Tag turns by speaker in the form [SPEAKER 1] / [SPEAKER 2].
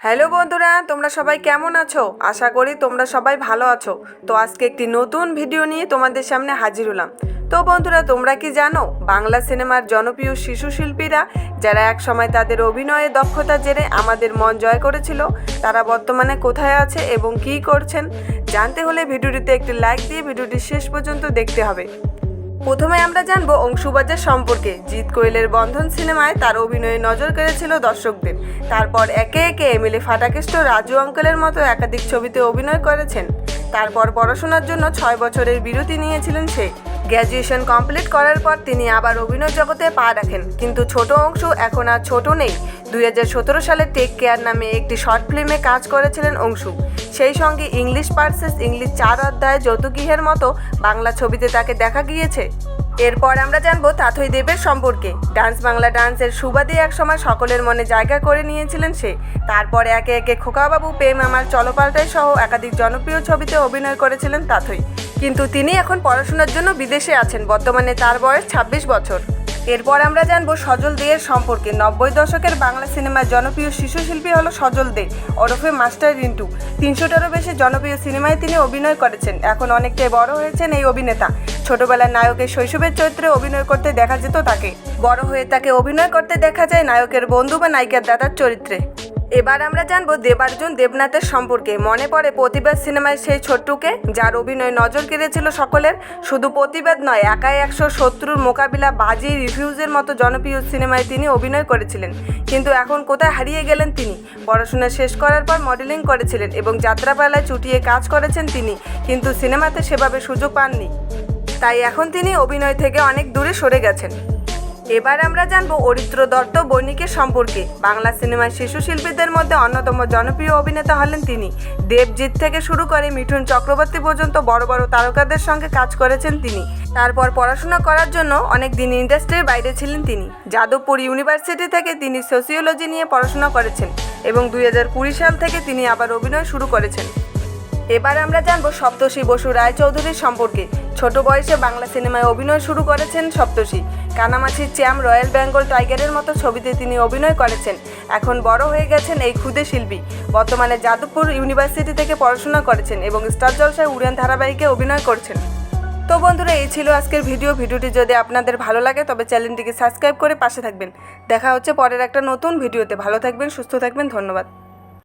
[SPEAKER 1] Hello বন্ধুরা, তোমরা সবাই কেমন আছো? আশা করি তোমরা সবাই ভালো আছো। তো আজকে একটি নতুন ভিডিও নিয়ে তোমাদের সামনে হাজির হলাম। তো বন্ধুরা, তোমরা কি জানো বাংলা সিনেমার জনপ্রিয় শিশু শিল্পীরা যারা এক সময় তাদের অভিনয়ের দক্ষতার জেরে আমাদের মন জয় করেছিল, তারা বর্তমানে কোথায় আছে এবং কী করছেন? জানতে হলে ভিডিওটিতে একটি লাইক দিয়ে ভিডিওটি শেষ পর্যন্ত দেখতে হবে। প্রথমে আমরা জানবো অংশুবাজার সম্পর্কে। জিৎ কোয়েলের বন্ধন সিনেমায় তার অভিনয়ে নজর কেড়েছিল দর্শকদের। তারপর একে একে এমএলএ ফাটাকেষ্ট, রাজু আঙ্কেলের মতো একাধিক ছবিতে অভিনয় করেছেন। তারপর পড়াশোনার জন্য 6 বছরের বিরতি নিয়েছিলেন সে। গ্র্যাজুয়েশন কমপ্লিট করার পর তিনি আবার অভিনয় জগতে পা রাখেন। কিন্তু ছোট অংশু এখন আর ছোট নেই। 2017 সালে টেক কেয়ার নামে একটি শর্ট ফিল্মে কাজ করেছিলেন অংশু। সেই সঙ্গে ইংলিশ ভার্সেস ইংলিশ 4 অধ্যায়, যৌতুকিহের মতো বাংলা ছবিতে তাকে দেখা গিয়েছে। এরপর আমরা জানবো তাথই দেবের সম্পর্কে। ডান্স বাংলা ডান্সের সুবাদে একসময় সকলের মনে জায়গা করে নিয়েছিলেন সে। তারপর একে একে খোকাবাবু, প্রেম আমার, চলপাল্টাই সহ একাধিক জনপ্রিয় ছবিতে অভিনয় করেছিলেন তাথই। কিন্তু তিনি এখন পড়াশোনার জন্য বিদেশে আছেন। বর্তমানে তার বয়স 26 বছর। এরপর আমরা জানবো সজল দে এর সম্পর্কে। 90 দশকের বাংলা সিনেমার জনপ্রিয় শিশু শিল্পী হলো সজল দে, ওরফে মাস্টার রিন্টু। 300টারও বেশি জনপ্রিয় সিনেমায় তিনি অভিনয় করেছেন। এখন অনেকটাই বড় হয়েছেন এই অভিনেতা। ছোটবেলার নায়কের শৈশবের চরিত্রে অভিনয় করতে দেখা যেত তাকে। বড় হয়ে তাকে অভিনয় করতে দেখা যায় নায়কের বন্ধু বা নায়িকার দাদার চরিত্রে। এবার আমরা জানবো দেবার্জুন দেবনাথের সম্পর্কে। মনে পড়ে প্রতিবাদ সিনেমায় সেই ছোট্টুকে, যার অভিনয় নজর কেড়েছিল সকলের। শুধু প্রতিবাদ নয়, একাই 100 শত্রুর মোকাবিলা, বাজি, রিফিউজের মতো জনপ্রিয় সিনেমায় তিনি অভিনয় করেছিলেন। কিন্তু এখন কোথায় হারিয়ে গেলেন তিনি? পড়াশোনা শেষ করার পর মডেলিং করেছিলেন এবং যাত্রাপালায় চুটিয়ে কাজ করেছেন তিনি, কিন্তু সিনেমাতে সেভাবে সুযোগ পাননি। তাই এখন তিনি অভিনয় থেকে অনেক দূরে সরে গেছেন। এবার আমরা জানবো অরিত্র দত্ত বণিকের সম্পর্কে। বাংলা সিনেমার শিশু শিল্পীদের মধ্যে অন্যতম জনপ্রিয় অভিনেতা হলেন তিনি। দেবজিৎ থেকে শুরু করে মিঠুন চক্রবর্তী পর্যন্ত বড় বড় তারকাদের সঙ্গে কাজ করেছেন তিনি। তারপর পড়াশোনা করার জন্য অনেক দিন ইন্ডাস্ট্রির বাইরে ছিলেন তিনি। যাদবপুর ইউনিভার্সিটি থেকে তিনি সোসিওলজি নিয়ে পড়াশোনা করেছেন এবং 2020 সাল থেকে তিনি আবার অভিনয় শুরু করেছেন। এবার আমরা জানবো সপ্তর্ষি বসু রায়চৌধুরীর সম্পর্কে। ছোট বয়সে বাংলা সিনেমায় অভিনয় শুরু করেছেন সপ্তর্ষি। কানামাছির চ্যাম্প, রয়্যাল বেঙ্গল টাইগারের মতো ছবিতে তিনি অভিনয় করেছেন। এখন বড় হয়ে গেছেন এই ক্ষুদে শিল্পী। বর্তমানে যাদবপুর ইউনিভার্সিটি থেকে পড়াশোনা করেছেন এবং স্টার জলসায় উড়ান ধারাবাহিকে অভিনয় করছেন। তো বন্ধুরা, এই ছিল আজকের ভিডিওটি যদি আপনাদের ভালো লাগে তবে চ্যানেলটিকে সাবস্ক্রাইব করে পাশে থাকবেন। দেখা হচ্ছে পরের একটা নতুন ভিডিওতে। ভালো থাকবেন, সুস্থ থাকবেন, ধন্যবাদ।